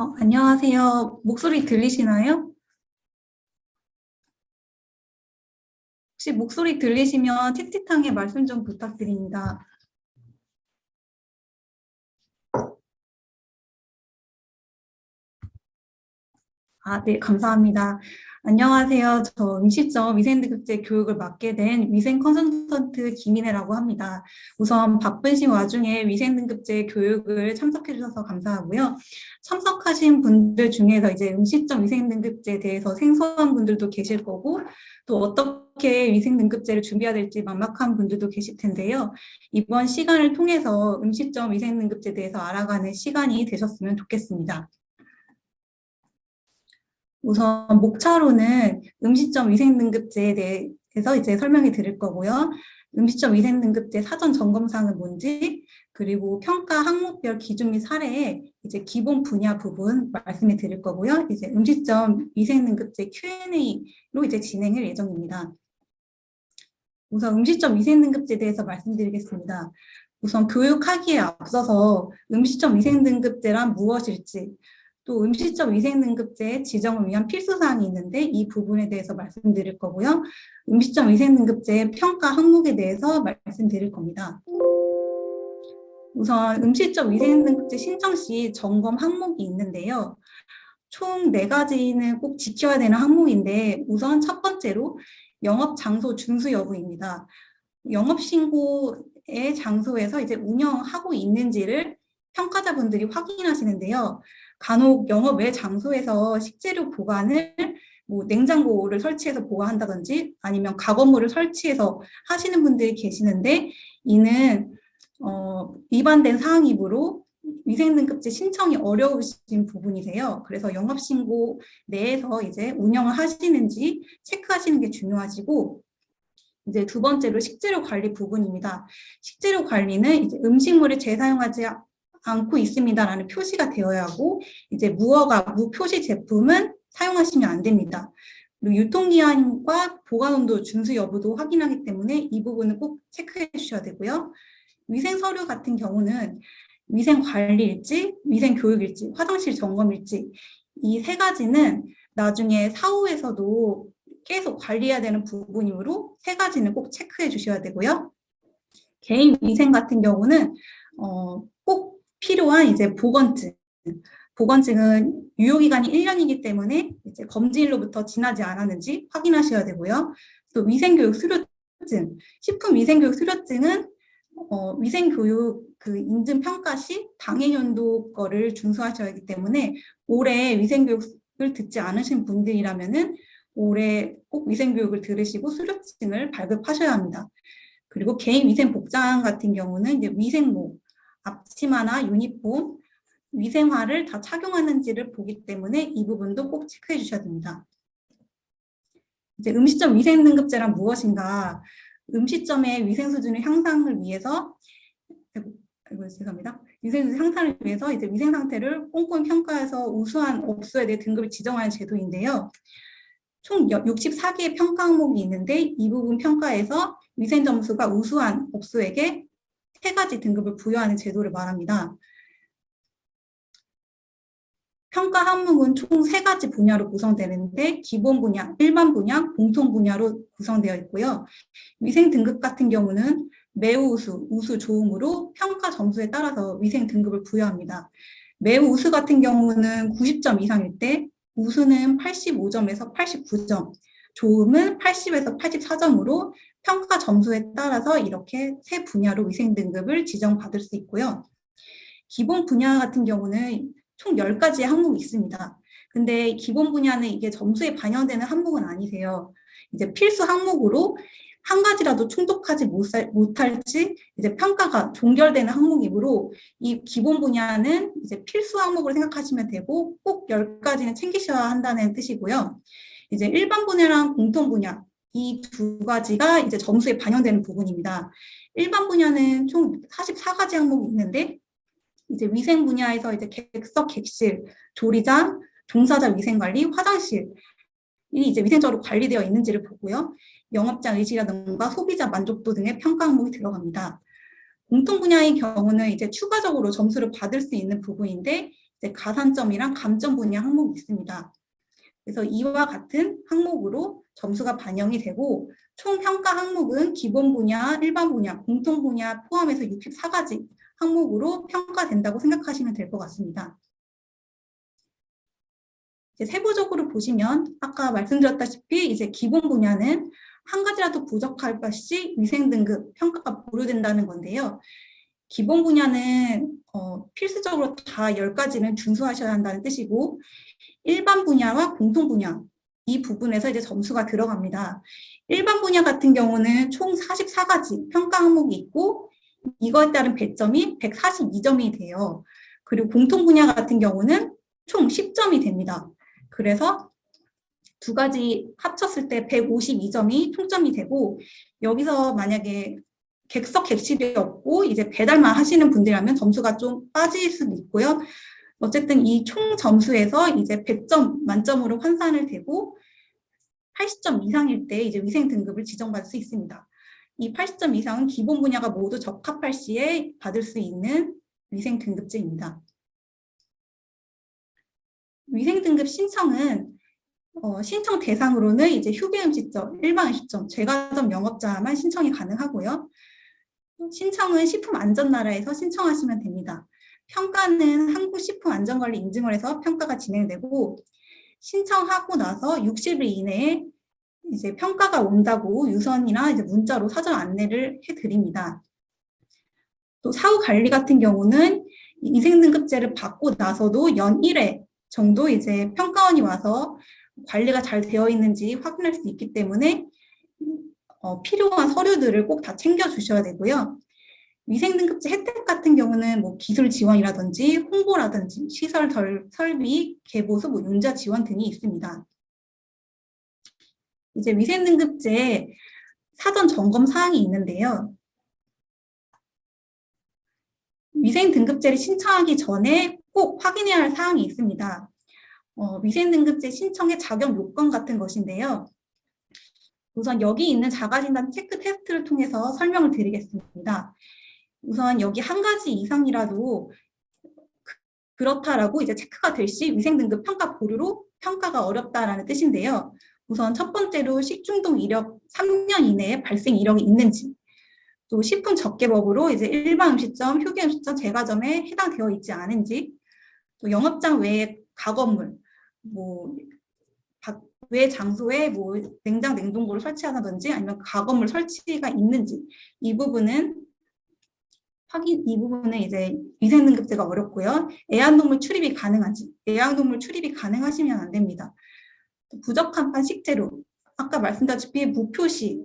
안녕하세요. 목소리 들리시나요? 혹시 목소리 들리시면 채팅창에 말씀 좀 부탁드립니다. 네, 감사합니다. 안녕하세요. 저 음식점 위생등급제 교육을 맡게 된 위생 컨설턴트 김인혜라고 합니다. 우선 바쁘신 와중에 위생등급제 교육을 참석해 주셔서 감사하고요. 참석하신 분들 중에서 이제 음식점 위생등급제에 대해서 생소한 분들도 계실 거고, 또 어떻게 위생등급제를 준비해야 될지 막막한 분들도 계실 텐데요. 이번 시간을 통해서 음식점 위생등급제에 대해서 알아가는 시간이 되셨으면 좋겠습니다. 우선 목차로는 음식점 위생등급제에 대해서 이제 설명해 드릴 거고요. 음식점 위생등급제 사전 점검사항은 뭔지, 그리고 평가 항목별 기준 및 사례에 이제 기본 분야 부분 말씀해 드릴 거고요. 이제 음식점 위생등급제 Q&A로 이제 진행할 예정입니다. 우선 음식점 위생등급제에 대해서 말씀드리겠습니다. 우선 교육하기에 앞서서 음식점 위생등급제란 무엇일지, 또 음식점 위생등급제 지정을 위한 필수사항이 있는데 이 부분에 대해서 말씀드릴 거고요. 음식점 위생등급제 평가 항목에 대해서 말씀드릴 겁니다. 우선 음식점 위생등급제 신청 시 점검 항목이 있는데요. 총 4가지는 꼭 지켜야 되는 항목인데 우선 첫 번째로 영업 장소 준수 여부입니다. 영업 신고의 장소에서 이제 운영하고 있는지를 평가자분들이 확인하시는데요. 간혹 영업 외 장소에서 식재료 보관을 냉장고를 설치해서 보관한다든지 아니면 가건물을 설치해서 하시는 분들이 계시는데 이는 위반된 사항이므로 위생등급제 신청이 어려우신 부분이세요. 그래서 영업신고 내에서 이제 운영을 하시는지 체크하시는 게 중요하시고, 이제 두 번째로 식재료 관리 부분입니다. 식재료 관리는 이제 음식물을 재사용하지 않고 있습니다라는 표시가 되어야 하고, 이제 무표시 제품은 사용하시면 안 됩니다. 그리고 유통기한과 보관온도 준수 여부도 확인하기 때문에 이 부분은 꼭 체크해 주셔야 되고요. 위생서류 같은 경우는 위생관리일지, 위생교육일지, 화장실 점검일지 이 3가지는 나중에 사후에서도 계속 관리해야 되는 부분이므로 3가지는 꼭 체크해 주셔야 되고요. 개인 위생 같은 경우는 꼭 필요한 이제 보건증은 유효기간이 1년이기 때문에 이제 검진일로부터 지나지 않았는지 확인하셔야 되고요. 또 위생교육 수료증, 식품위생교육 수료증은 위생교육 그 인증평가 시 당해년도 거를 준수하셔야 하기 때문에 올해 위생교육을 듣지 않으신 분들이라면은 올해 꼭 위생교육을 들으시고 수료증을 발급하셔야 합니다. 그리고 개인 위생 복장 같은 경우는 이제 위생모, 앞치마나 유니폼, 위생화를 다 착용하는지를 보기 때문에 이 부분도 꼭 체크해 주셔야 됩니다. 이제 음식점 위생등급제란 무엇인가? 음식점의 위생 수준의 향상을 위해서 죄송합니다. 위생 향상을 위해서 이제 위생 상태를 꼼꼼히 평가해서 우수한 업소에 대해 등급을 지정하는 제도인데요. 총 64개의 평가 항목이 있는데 이 부분 평가에서 위생 점수가 우수한 업소에게 3가지 등급을 부여하는 제도를 말합니다. 평가 항목은 총 3가지 분야로 구성되는데 기본 분야, 일반 분야, 공통 분야로 구성되어 있고요. 위생 등급 같은 경우는 매우 우수, 우수 좋음으로 평가 점수에 따라서 위생 등급을 부여합니다. 매우 우수 같은 경우는 90점 이상일 때, 우수는 85점에서 89점, 좋음은 80에서 84점으로 평가 점수에 따라서 이렇게 3분야로 위생 등급을 지정받을 수 있고요. 기본 분야 같은 경우는 총 10가지의 항목이 있습니다. 근데 기본 분야는 이게 점수에 반영되는 항목은 아니세요. 이제 필수 항목으로 한 가지라도 충족하지 못할지 이제 평가가 종결되는 항목이므로 이 기본 분야는 이제 필수 항목으로 생각하시면 되고 꼭 10가지는 챙기셔야 한다는 뜻이고요. 이제 일반 분야랑 공통 분야 이 2가지가 이제 점수에 반영되는 부분입니다. 일반 분야는 총 44가지 항목이 있는데 이제 위생 분야에서 이제 객석, 객실, 조리장, 종사자 위생관리, 화장실이 이제 위생적으로 관리되어 있는지를 보고요. 영업자 의지라든가 소비자 만족도 등의 평가 항목이 들어갑니다. 공통 분야의 경우는 이제 추가적으로 점수를 받을 수 있는 부분인데 이제 가산점이랑 감점 분야 항목이 있습니다. 그래서 이와 같은 항목으로 점수가 반영이 되고 총 평가 항목은 기본 분야, 일반 분야, 공통 분야 포함해서 64가지 항목으로 평가된다고 생각하시면 될 것 같습니다. 이제 세부적으로 보시면 아까 말씀드렸다시피 이제 기본 분야는 한 가지라도 부족할 것이 위생 등급 평가가 보류된다는 건데요. 기본 분야는 필수적으로 다 10가지는 준수하셔야 한다는 뜻이고 일반 분야와 공통 분야 이 부분에서 이제 점수가 들어갑니다. 일반 분야 같은 경우는 총 44가지 평가 항목이 있고 이거에 따른 배점이 142점이 돼요. 그리고 공통 분야 같은 경우는 총 10점이 됩니다. 그래서 두 가지 합쳤을 때 152점이 총점이 되고 여기서 만약에 객석 객실이 없고 이제 배달만 하시는 분들이라면 점수가 좀 빠질 수도 있고요. 어쨌든 이 총 점수에서 이제 100점 만점으로 환산을 되고 80점 이상일 때 이제 위생 등급을 지정받을 수 있습니다. 이 80점 이상은 기본 분야가 모두 적합할 시에 받을 수 있는 위생 등급제입니다. 위생 등급 신청은 신청 대상으로는 이제 휴게 음식점, 일반 음식점, 제과점 영업자만 신청이 가능하고요. 신청은 식품안전나라에서 신청하시면 됩니다. 평가는 한국식품안전관리인증원에서 평가가 진행되고 신청하고 나서 60일 이내에 이제 평가가 온다고 유선이나 이제 문자로 사전 안내를 해드립니다. 또 사후 관리 같은 경우는 위생등급제를 받고 나서도 연 1회 정도 이제 평가원이 와서 관리가 잘 되어 있는지 확인할 수 있기 때문에 필요한 서류들을 꼭 다 챙겨주셔야 되고요. 위생등급제 혜택 같은 경우는 뭐 기술 지원이라든지 홍보라든지 시설 설비, 개보수, 융자 지원 등이 있습니다. 이제 위생등급제 사전 점검 사항이 있는데요. 위생등급제를 신청하기 전에 꼭 확인해야 할 사항이 있습니다. 위생등급제 신청의 자격 요건 같은 것인데요. 우선 여기 있는 자가진단 체크 테스트를 통해서 설명을 드리겠습니다. 우선 여기 한 가지 이상이라도 그렇다라고 이제 체크가 될 시 위생등급 평가 보류로 평가가 어렵다라는 뜻인데요. 우선 첫 번째로 식중독 이력 3년 이내에 발생 이력이 있는지, 또 식품 접객업으로 이제 일반 음식점, 휴게 음식점, 제과점에 해당되어 있지 않은지, 또 영업장 외에 가건물, 외 장소에 냉장 냉동고를 설치하다든지 아니면 가건물 설치가 있는지 이 부분은 이제 위생등급제가 어렵고요. 애완동물 출입이 가능한지, 애완동물 출입이 가능하시면 안 됩니다. 부적합한 식재료, 아까 말씀드렸다시피 무표시,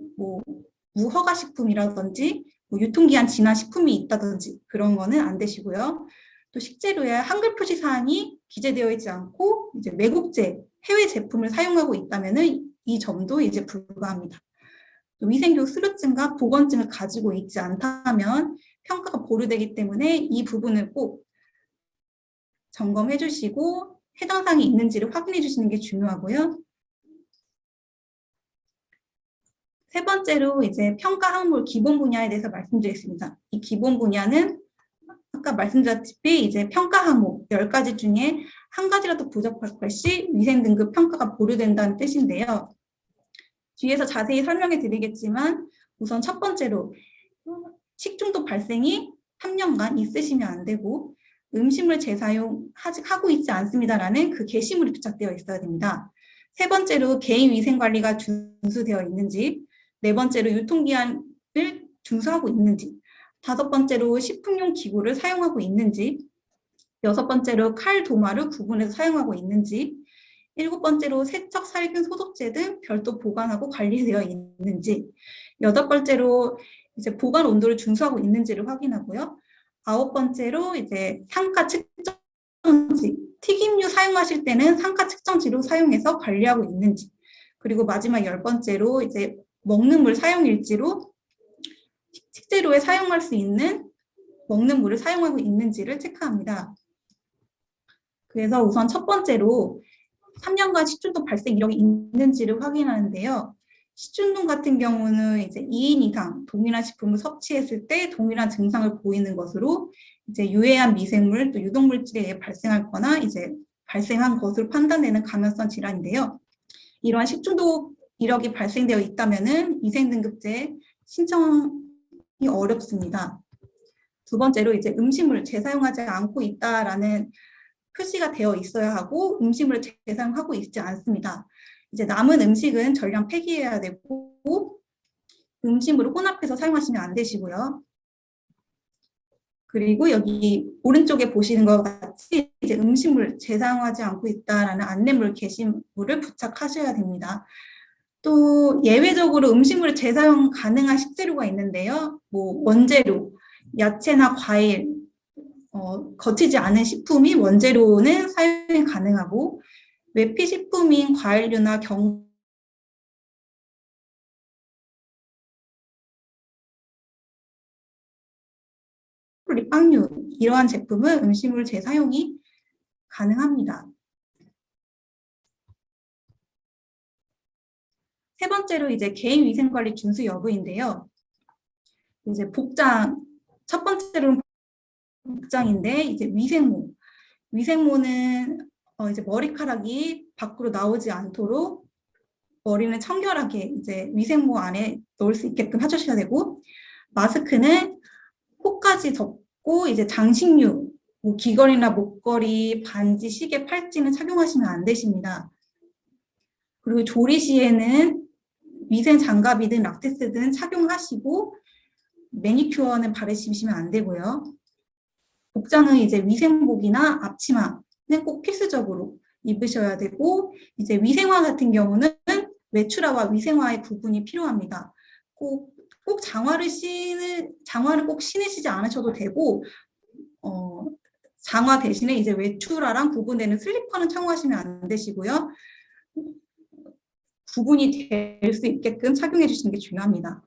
무허가식품이라든지 유통기한 지난 식품이 있다든지 그런 거는 안 되시고요. 또 식재료에 한글 표시 사항이 기재되어 있지 않고 이제 외국제, 해외 제품을 사용하고 있다면은 이 점도 이제 불가합니다. 또 위생교육 수료증과 보건증을 가지고 있지 않다면 평가가 보류되기 때문에 이 부분을 꼭 점검해 주시고 해당 사항이 있는지를 확인해 주시는 게 중요하고요. 세 번째로 이제 평가 항목 기본 분야에 대해서 말씀드리겠습니다. 이 기본 분야는 아까 말씀드렸다시피 이제 평가 항목 10가지 중에 한 가지라도 부족할 것이 위생등급 평가가 보류된다는 뜻인데요. 뒤에서 자세히 설명해 드리겠지만 우선 첫 번째로 식중독 발생이 3년간 있으시면 안 되고 음식물 재사용하고 있지 않습니다라는 그 게시물이 부착되어 있어야 됩니다. 세 번째로 개인위생관리가 준수되어 있는지, 네 번째로 유통기한을 준수하고 있는지, 다섯 번째로 식품용 기구를 사용하고 있는지, 여섯 번째로 칼, 도마를 구분해서 사용하고 있는지, 일곱 번째로 세척, 살균, 소독제 등 별도 보관하고 관리되어 있는지, 여덟 번째로 이제 보관 온도를 준수하고 있는지를 확인하고요. 아홉 번째로 이제 상가 측정지, 튀김류 사용하실 때는 상가 측정지로 사용해서 관리하고 있는지, 그리고 마지막 열 번째로 이제 먹는 물 사용일지로 식재료에 사용할 수 있는 먹는 물을 사용하고 있는지를 체크합니다. 그래서 우선 첫 번째로 3년간 식중독 발생 이력이 있는지를 확인하는데요. 식중독 같은 경우는 이제 2인 이상 동일한 식품을 섭취했을 때 동일한 증상을 보이는 것으로 이제 유해한 미생물 또 유독물질에 의해 발생하거나 이제 발생한 것으로 판단되는 감염성 질환인데요. 이러한 식중독 이력이 발생되어 있다면은 위생등급제 신청이 어렵습니다. 두 번째로 이제 음식물 재사용하지 않고 있다라는 표시가 되어 있어야 하고 음식물을 재사용하고 있지 않습니다. 이제 남은 음식은 전량 폐기해야 되고 음식물을 혼합해서 사용하시면 안 되시고요. 그리고 여기 오른쪽에 보시는 것 같이 이제 음식물 재사용하지 않고 있다라는 안내물 게시물을 부착하셔야 됩니다. 또 예외적으로 음식물을 재사용 가능한 식재료가 있는데요. 뭐 원재료, 야채나 과일, 거치지 않은 식품이 원재료는 사용이 가능하고 외피 식품인 과일류나 빵류 이러한 제품은 음식물 재사용이 가능합니다. 세 번째로 이제 개인위생관리 준수 여부인데요. 이제 복장, 첫 번째로는 복장인데 이제 위생모는 이제 머리카락이 밖으로 나오지 않도록 머리는 청결하게 이제 위생모 안에 넣을 수 있게끔 해주셔야 되고 마스크는 코까지 덮고 이제 장식류, 뭐 귀걸이나 목걸이, 반지, 시계, 팔찌는 착용하시면 안 되십니다. 그리고 조리 시에는 위생 장갑이든 락테스든 착용하시고 매니큐어는 바르시면 안 되고요. 복장은 이제 위생복이나 앞치마는 꼭 필수적으로 입으셔야 되고 이제 위생화 같은 경우는 외출화와 위생화의 구분이 필요합니다. 꼭 장화를 꼭 신으시지 않으셔도 되고 장화 대신에 이제 외출화랑 구분되는 슬리퍼는 착용하시면 안 되시고요. 구분이 될 수 있게끔 착용해 주시는 게 중요합니다.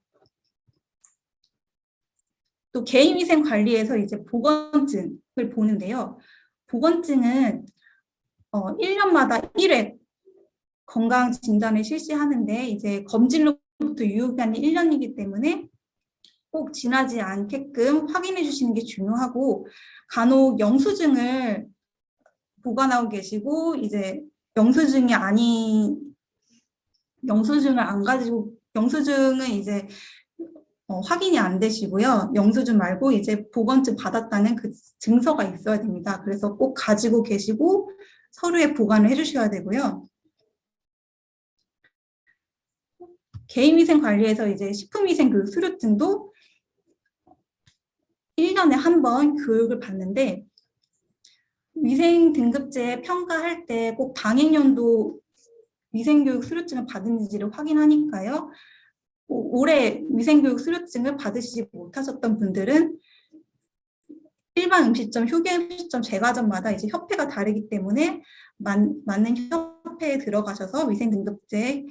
또 개인위생 관리에서 이제 보건증을 보는데요. 보건증은 1년마다 1회 건강 진단을 실시하는데 이제 검진로부터 유효기간이 1년이기 때문에 꼭 지나지 않게끔 확인해 주시는 게 중요하고 간혹 영수증을 보관하고 계시고 이제 영수증을 안 가지고 영수증은 이제 확인이 안 되시고요. 영수증 말고 이제 보건증 받았다는 그 증서가 있어야 됩니다. 그래서 꼭 가지고 계시고 서류에 보관을 해주셔야 되고요. 개인위생 관리에서 이제 식품위생 교육 수료증도 1년에 한 번 교육을 받는데 위생 등급제 평가할 때 꼭 당행년도 위생교육 수료증을 받은지를 확인하니까요. 올해 위생교육 수료증을 받으시지 못하셨던 분들은 일반 음식점, 휴게 음식점, 제과점마다 이제 협회가 다르기 때문에 맞는 협회에 들어가셔서 위생등급제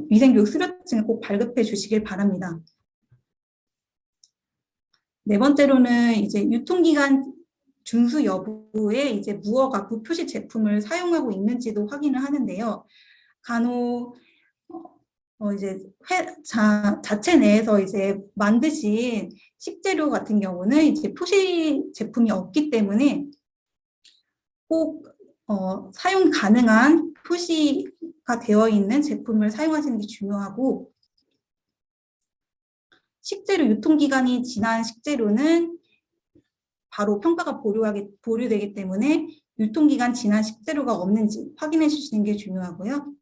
위생교육 수료증을 꼭 발급해 주시길 바랍니다. 네 번째로는 이제 유통기간 준수 여부에 이제 무허가 무표시 제품을 사용하고 있는지도 확인을 하는데요. 간혹 이제 자체 내에서 이제 만드신 식재료 같은 경우는 이제 표시 제품이 없기 때문에 꼭 사용 가능한 표시가 되어 있는 제품을 사용하시는 게 중요하고 식재료 유통기간이 지난 식재료는 바로 평가가 보류되기 때문에 유통기간 지난 식재료가 없는지 확인해 주시는 게 중요하고요.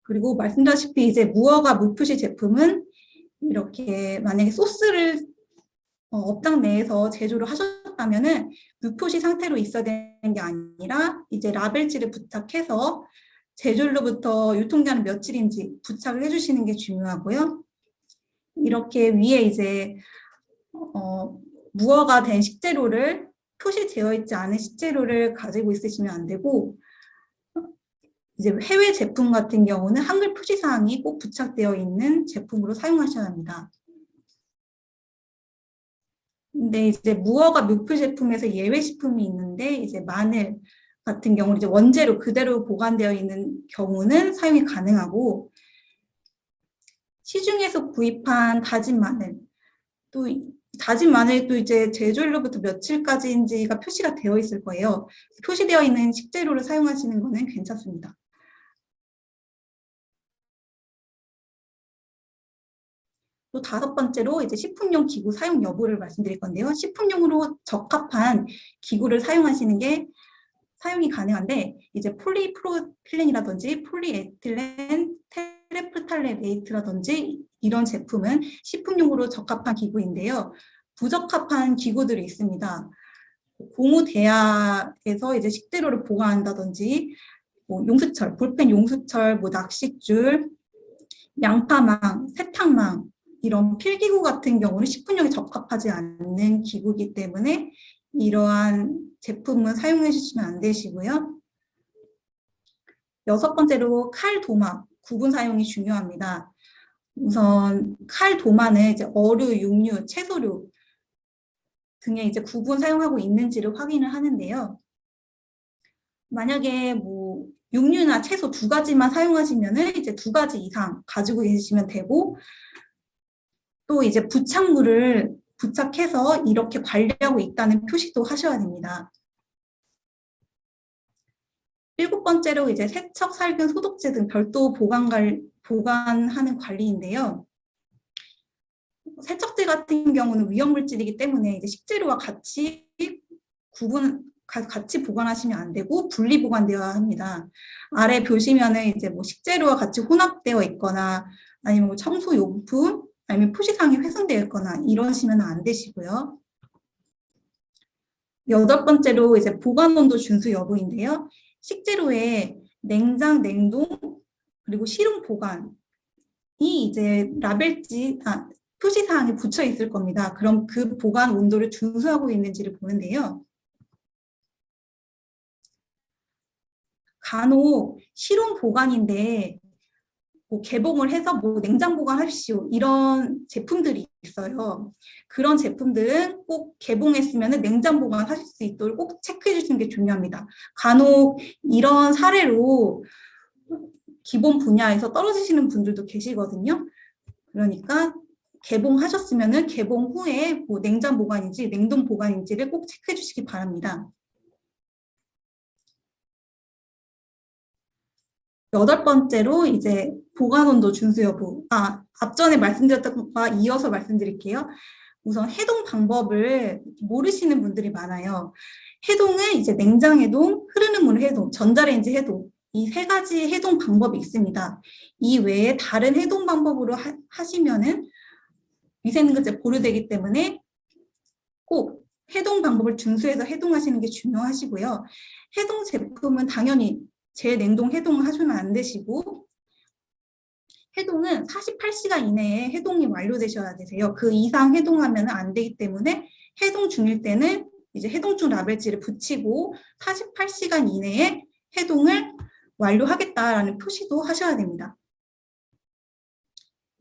그리고 말씀드렸다시피 이제 무허가 무표시 제품은 이렇게 만약에 소스를 업장 내에서 제조를 하셨다면은 무표시 상태로 있어야 되는 게 아니라 이제 라벨지를 부착해서 제조로부터 유통기한은 며칠인지 부착을 해주시는 게 중요하고요. 이렇게 위에 이제 무허가 된 식재료를 표시되어 있지 않은 식재료를 가지고 있으시면 안 되고 이제 해외 제품 같은 경우는 한글 표시 사항이 꼭 부착되어 있는 제품으로 사용하셔야 합니다. 근데 이제 무허가 무표 제품에서 예외 식품이 있는데 이제 마늘 같은 경우는 이제 원재료 그대로 보관되어 있는 경우는 사용이 가능하고 시중에서 구입한 다진 마늘, 또 다진 마늘도 이제 제조일로부터 며칠까지인지가 표시가 되어 있을 거예요. 표시되어 있는 식재료를 사용하시는 거는 괜찮습니다. 또 다섯 번째로 이제 식품용 기구 사용 여부를 말씀드릴 건데요. 식품용으로 적합한 기구를 사용하시는 게 사용이 가능한데, 이제 폴리프로필렌이라든지 폴리에틸렌 테레프탈레레이트라든지 이런 제품은 식품용으로 적합한 기구인데요. 부적합한 기구들이 있습니다. 고무 대야에서 이제 식재료를 보관한다든지, 뭐 용수철, 볼펜 용수철, 뭐 낚싯줄, 양파망, 세탁망 이런 필기구 같은 경우는 식품용에 적합하지 않는 기구이기 때문에 이러한 제품은 사용해 주시면 안 되시고요. 여섯 번째로 칼, 도마, 구분 사용이 중요합니다. 우선 칼, 도마는 이제 어류, 육류, 채소류 등에 이제 구분 사용하고 있는지를 확인을 하는데요. 만약에 뭐 육류나 채소 두 가지만 사용하시면은 이제 두 가지 이상 가지고 계시면 되고, 또 이제 부착물을 부착해서 이렇게 관리하고 있다는 표시도 하셔야 됩니다. 일곱 번째로 이제 세척, 살균, 소독제 등 별도 보관하는 관리인데요. 세척제 같은 경우는 위험물질이기 때문에 이제 식재료와 같이 보관하시면 안 되고 분리 보관되어야 합니다. 아래 보시면은 이제 뭐 식재료와 같이 혼합되어 있거나 아니면 뭐 청소용품 아니면 표시사항이 훼손되어 있거나 이러시면 안 되시고요. 여덟 번째로 이제 보관 온도 준수 여부인데요. 식재료에 냉장, 냉동, 그리고 실온 보관이 이제 표시사항에 붙여 있을 겁니다. 그럼 그 보관 온도를 준수하고 있는지를 보는데요. 간혹 실온 보관인데 뭐 개봉을 해서 뭐 냉장 보관하십시오 이런 제품들이 있어요. 그런 제품들은 꼭 개봉했으면 냉장 보관하실 수 있도록 꼭 체크해 주시는 게 중요합니다. 간혹 이런 사례로 기본 분야에서 떨어지시는 분들도 계시거든요. 그러니까 개봉하셨으면 개봉 후에 뭐 냉장 보관인지 냉동 보관인지를 꼭 체크해 주시기 바랍니다. 여덟 번째로 이제 보관 온도 준수 여부. 앞전에 말씀드렸던 것과 이어서 말씀드릴게요. 우선 해동 방법을 모르시는 분들이 많아요. 해동은 이제 냉장 해동, 흐르는 물 해동, 전자레인지 해동 이 세 가지 해동 방법이 있습니다. 이 외에 다른 해동 방법으로 하시면은 위생문제 보류되기 때문에 꼭 해동 방법을 준수해서 해동하시는 게 중요하시고요. 해동 제품은 당연히 재냉동 해동을 하시면 안 되시고, 해동은 48시간 이내에 해동이 완료되셔야 되세요. 그 이상 해동하면 안 되기 때문에 해동 중일 때는 이제 해동 중 라벨지를 붙이고 48시간 이내에 해동을 완료하겠다라는 표시도 하셔야 됩니다.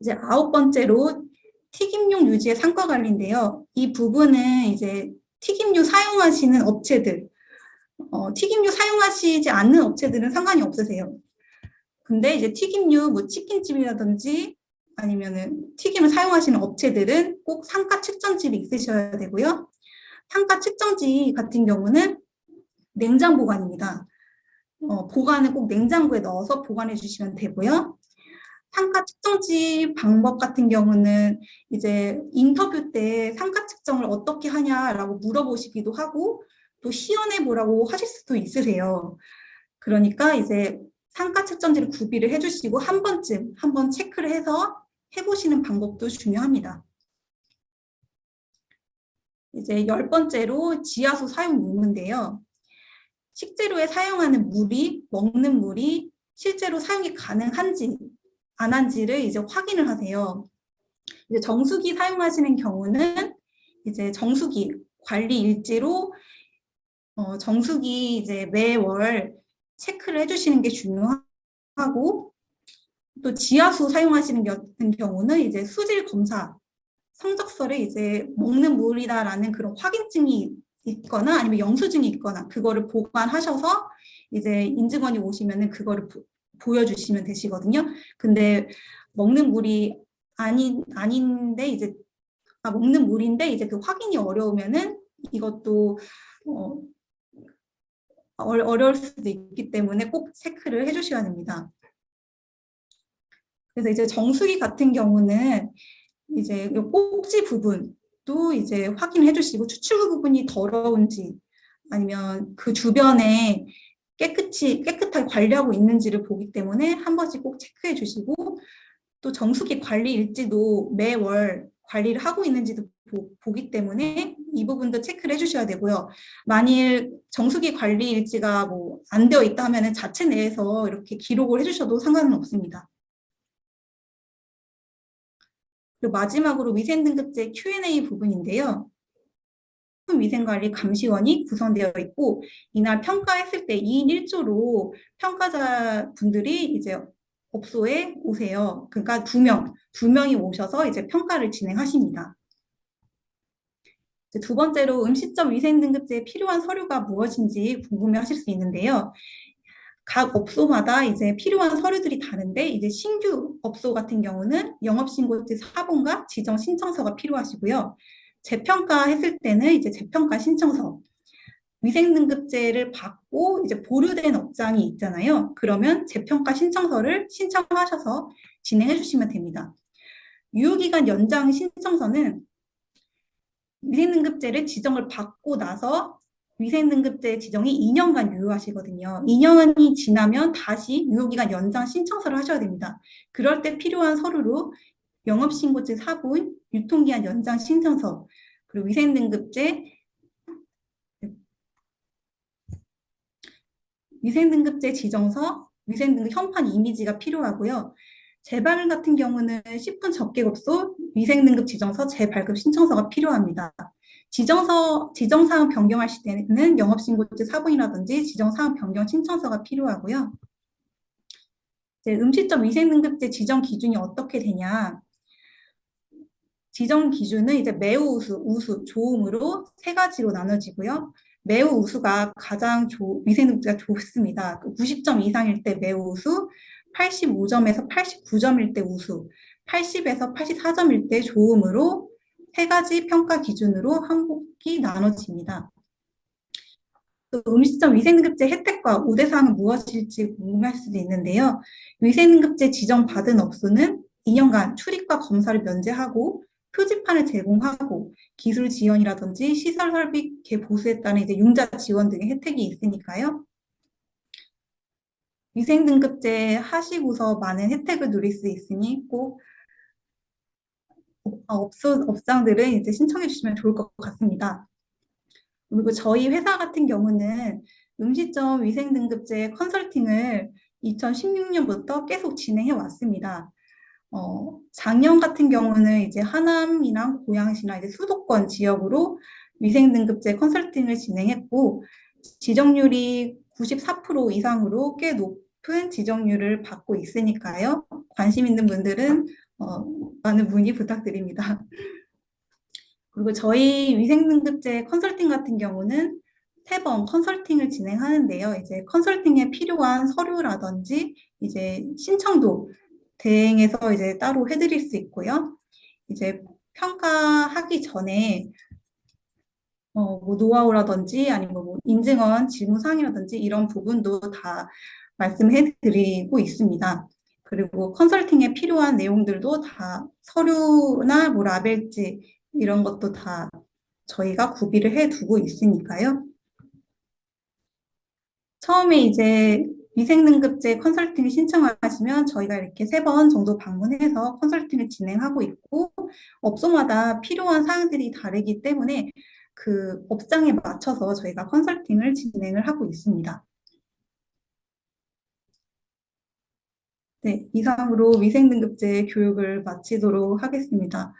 이제 아홉 번째로 튀김용 유지의 상과 관리인데요. 이 부분은 이제 튀김류 사용하시는 업체들, 튀김류 사용하시지 않는 업체들은 상관이 없으세요. 근데 이제 튀김류, 뭐 치킨집이라든지 아니면은 튀김을 사용하시는 업체들은 꼭 상가 측정지를 있으셔야 되고요. 상가 측정지 같은 경우는 냉장 보관입니다. 보관은 꼭 냉장고에 넣어서 보관해 주시면 되고요. 상가 측정지 방법 같은 경우는 이제 인터뷰 때 상가 측정을 어떻게 하냐라고 물어보시기도 하고 또 시연해 보라고 하실 수도 있으세요. 그러니까 이제 상가 측정지를 구비를 해주시고 한 번쯤 한번 체크를 해서 해보시는 방법도 중요합니다. 이제 열 번째로 지하수 사용 유무인데요. 식재료에 사용하는 물이 먹는 물이 실제로 사용이 가능한지 안 한지를 이제 확인을 하세요. 이제 정수기 사용하시는 경우는 이제 정수기 관리 일지로 정수기 이제 매월 체크를 해주시는 게 중요하고, 또 지하수 사용하시는 경우는 이제 수질 검사 성적서에 이제 먹는 물이다라는 그런 확인증이 있거나 아니면 영수증이 있거나 그거를 보관하셔서 이제 인증원이 오시면은 그거를 보여주시면 되시거든요. 근데 먹는 물이 아닌데 이제 먹는 물인데 이제 그 확인이 어려우면은 이것도 어, 어려울 수도 있기 때문에 꼭 체크를 해주셔야 됩니다. 그래서 이제 정수기 같은 경우는 이제 이 꼭지 부분도 이제 확인해 주시고 추출구 부분이 더러운지 아니면 그 주변에 깨끗하게 관리하고 있는지를 보기 때문에 한 번씩 꼭 체크해 주시고 또 정수기 관리 일지도 매월 관리를 하고 있는지도 보기 때문에 이 부분도 체크를 해주셔야 되고요. 만일 정수기 관리 일지가 뭐 안 되어 있다 하면 자체 내에서 이렇게 기록을 해주셔도 상관은 없습니다. 그리고 마지막으로 위생등급제 Q&A 부분인데요. 위생관리 감시원이 구성되어 있고 이날 평가했을 때 2인 1조로 평가자 분들이 이제 업소에 오세요. 그러니까 두 명이 오셔서 이제 평가를 진행하십니다. 두 번째로 음식점 위생등급제에 필요한 서류가 무엇인지 궁금해하실 수 있는데요. 각 업소마다 이제 필요한 서류들이 다른데 이제 신규 업소 같은 경우는 영업신고지 사본과 지정 신청서가 필요하시고요. 재평가했을 때는 이제 재평가 신청서, 위생등급제를 받고 이제 보류된 업장이 있잖아요. 그러면 재평가 신청서를 신청하셔서 진행해 주시면 됩니다. 유효기간 연장 신청서는 위생등급제를 지정을 받고 나서 위생등급제 지정이 2년간 유효하시거든요. 2년이 지나면 다시 유효기간 연장 신청서를 하셔야 됩니다. 그럴 때 필요한 서류로 영업신고제 사본, 유통기한 연장 신청서, 그리고 위생등급제 지정서, 위생등급 현판 이미지가 필요하고요. 재발 같은 경우는 10분 접객업소 위생등급 지정서 재발급 신청서가 필요합니다. 지정사항 변경하실 때는 영업신고제 사본이라든지 지정사항 변경 신청서가 필요하고요. 이제 음식점 위생등급제 지정 기준이 어떻게 되냐. 지정 기준은 이제 매우 우수, 좋음으로 세 가지로 나눠지고요. 매우 우수가 가장 위생등급제가 좋습니다. 90점 이상일 때 매우 우수, 85점에서 89점일 때 우수, 80에서 84점일 때 좋음으로 세 가지 평가 기준으로 항목이 나눠집니다. 음식점 위생등급제 혜택과 우대사항은 무엇일지 궁금할 수도 있는데요. 위생등급제 지정받은 업소는 2년간 출입과 검사를 면제하고 표지판을 제공하고 기술 지원이라든지 시설 설비 보수에 따른 이제 융자 지원 등의 혜택이 있으니까요. 위생등급제 하시고서 많은 혜택을 누릴 수 있으니 꼭 업장들은 이제 신청해 주시면 좋을 것 같습니다. 그리고 저희 회사 같은 경우는 음식점 위생등급제 컨설팅을 2016년부터 계속 진행해 왔습니다. 작년 같은 경우는 이제 하남이랑 고양시나 이제 수도권 지역으로 위생등급제 컨설팅을 진행했고, 지정률이 94% 이상으로 꽤 높은 지정률을 받고 있으니까요. 관심 있는 분들은 많은 문의 부탁드립니다. 그리고 저희 위생등급제 컨설팅 같은 경우는 3번 컨설팅을 진행하는데요. 이제 컨설팅에 필요한 서류라든지 이제 신청도 대행해서 이제 따로 해드릴 수 있고요. 이제 평가하기 전에 뭐 노하우라든지 아니면 뭐 인증원 질문사항이라든지 이런 부분도 다 말씀해드리고 있습니다. 그리고 컨설팅에 필요한 내용들도 다 서류나 뭐 라벨지 이런 것도 다 저희가 구비를 해두고 있으니까요. 처음에 이제 위생등급제 컨설팅 신청하시면 저희가 이렇게 3번 정도 방문해서 컨설팅을 진행하고 있고 업소마다 필요한 사항들이 다르기 때문에 그 업장에 맞춰서 저희가 컨설팅을 진행을 하고 있습니다. 네, 이상으로 위생등급제 교육을 마치도록 하겠습니다.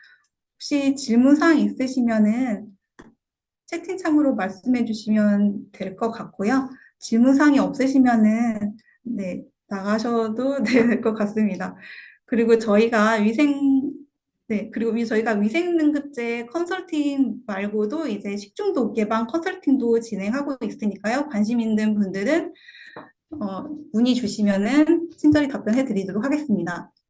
혹시 질문사항 있으시면은 채팅창으로 말씀해 주시면 될 것 같고요. 질문사항이 없으시면은 네, 나가셔도 될 것 같습니다. 그리고 저희가 위생등급제 컨설팅 말고도 이제 식중독 예방 컨설팅도 진행하고 있으니까요. 관심 있는 분들은 문의 주시면은 친절히 답변해 드리도록 하겠습니다.